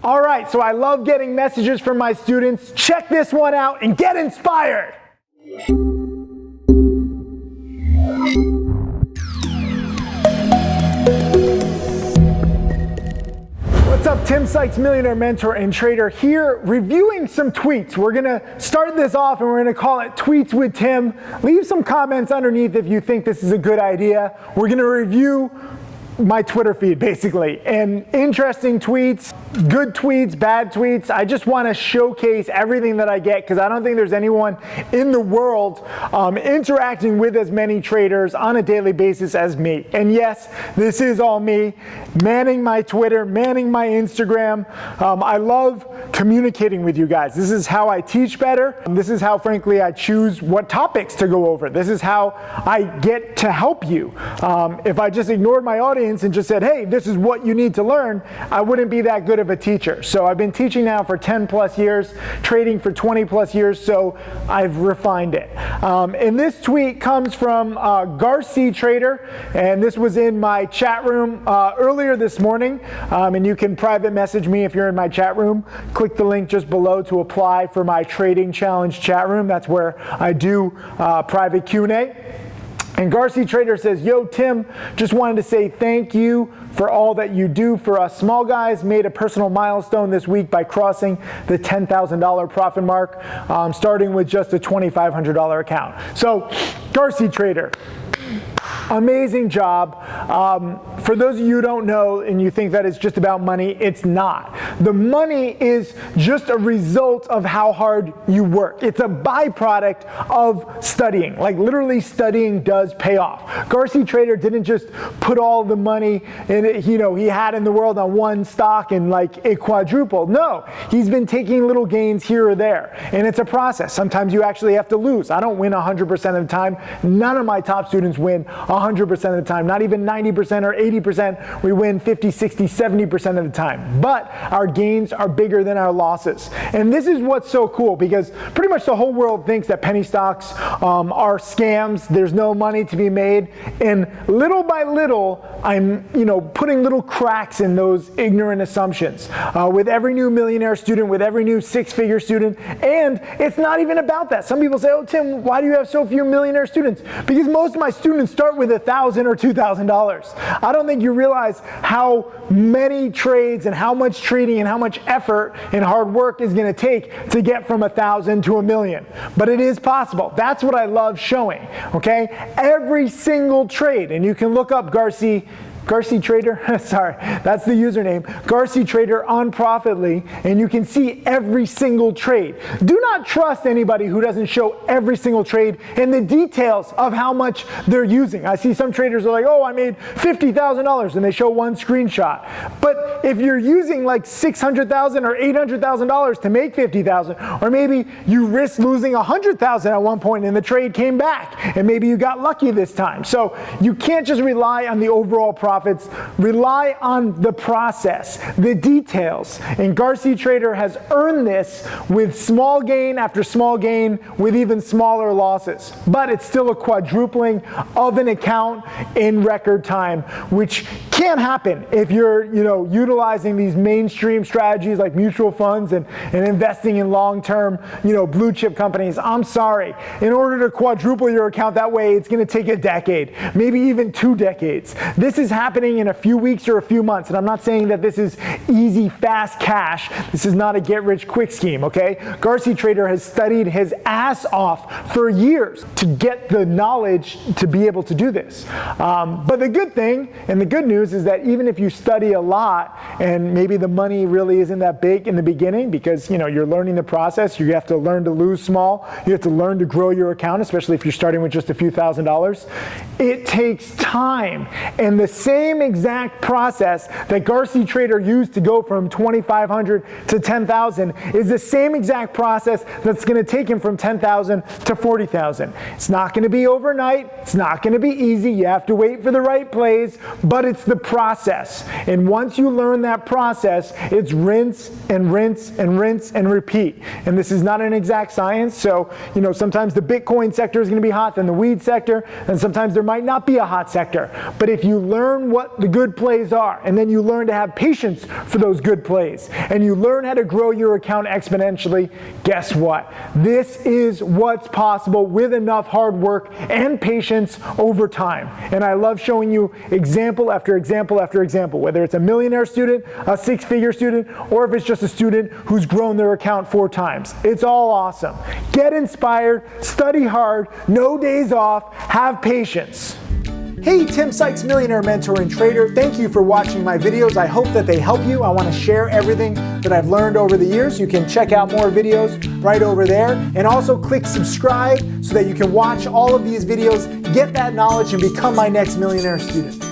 All right, so I love getting messages from my students. Check this one out and get inspired. What's up, Tim Sykes, millionaire mentor and trader here, reviewing some tweets. We're gonna start this off and we're gonna call it Tweets with Tim. Leave some comments underneath if you think this is a good idea. We're gonna review my Twitter feed, basically, and interesting tweets, good tweets, bad tweets. I just want to showcase everything that I get because I don't think there's anyone in the world interacting with as many traders on a daily basis as me. And yes, this is all me, manning my Twitter, manning my Instagram. I love communicating with you guys. This is how I teach better. This is how, frankly, I choose what topics to go over. This is how I get to help you. If I just ignored my audience and just said, hey, this is what you need to learn, I wouldn't be that good of a teacher. So I've been teaching now for 10 plus years, trading for 20 plus years, so I've refined it. And this tweet comes from GarceTrader, and this was in my chat room earlier this morning, and you can private message me if you're in my chat room. Click the link just below to apply for my Trading Challenge chat room. That's where I do private Q&A. And GarceTrader says, yo, Tim, just wanted to say thank you for all that you do for us small guys. Made a personal milestone this week by crossing the $10,000 profit mark, starting with just a $2,500 account. So, GarceTrader, amazing job. For those of you who don't know and you think that it's just about money, it's not. The money is just a result of how hard you work. It's a byproduct of studying. Like literally studying does pay off. GarceTrader didn't just put all the money he had in the world on one stock and like it quadrupled. No, he's been taking little gains here or there. And it's a process. Sometimes you actually have to lose. I don't win 100% of the time. None of my top students win 100% of the time, not even 90% or 80%. We win 50, 60, 70% of the time. But our gains are bigger than our losses. And this is what's so cool because pretty much the whole world thinks that penny stocks are scams. There's no money to be made. And little by little, I'm putting little cracks in those ignorant assumptions. With every new millionaire student, with every new six-figure student. And it's not even about that. Some people say, oh, Tim, why do you have so few millionaire students? Because most of my students start with $1,000 or $2,000. I don't think you realize how many trades and how much trading and how much effort and hard work is going to take to get from 1,000 to 1,000,000. But it is possible. That's what I love showing. Okay, every single trade, and you can look up GarceTrader, sorry, that's the username, GarceTrader on Profitly, and you can see every single trade. Do not trust anybody who doesn't show every single trade and the details of how much they're using. I see some traders are like, oh, I made $50,000, and they show one screenshot. But if you're using like $600,000 or $800,000 to make $50,000, or maybe you risked losing $100,000 at one point and the trade came back, and maybe you got lucky this time. So you can't just rely on the overall profits. Rely on the process, the details. And GarceTrader has earned this with small gain after small gain with even smaller losses. But it's still a quadrupling of an account in record time, which can happen if you're utilizing these mainstream strategies like mutual funds and investing in long-term blue chip companies. I'm sorry. In order to quadruple your account that way, it's going to take a decade, maybe even 2 decades. This is happening in a few weeks or a few months. And I'm not saying that this is easy, fast cash. This is not a get-rich-quick scheme, okay? GarceTrader has studied his ass off for years to get the knowledge to be able to do this. But the good thing and the good news is that even if you study a lot and maybe the money really isn't that big in the beginning because you're learning the process, you have to learn to lose small, you have to learn to grow your account, especially if you're starting with just a few $1,000s. It takes time. And the same exact process that GarceTrader used to go from 2,500 to 10,000 is the same exact process that's going to take him from 10,000 to 40,000. It's not going to be overnight. It's not going to be easy. You have to wait for the right plays, but it's the process. And once you learn that process, it's rinse and rinse and rinse and repeat. And this is not an exact science. So, sometimes the Bitcoin sector is going to be hot than the weed sector, and sometimes there might not be a hot sector. But if you learn what the good plays are, and then you learn to have patience for those good plays, and you learn how to grow your account exponentially, guess what? This is what's possible with enough hard work and patience over time. And I love showing you example after example after example, whether it's a millionaire student, a six-figure student, or if it's just a student who's grown their account 4 times. It's all awesome. Get inspired, study hard, no days off, have patience. Hey, Tim Sykes, millionaire mentor and trader. Thank you for watching my videos. I hope that they help you. I want to share everything that I've learned over the years. You can check out more videos right over there, and also click subscribe so that you can watch all of these videos, get that knowledge, and become my next millionaire student.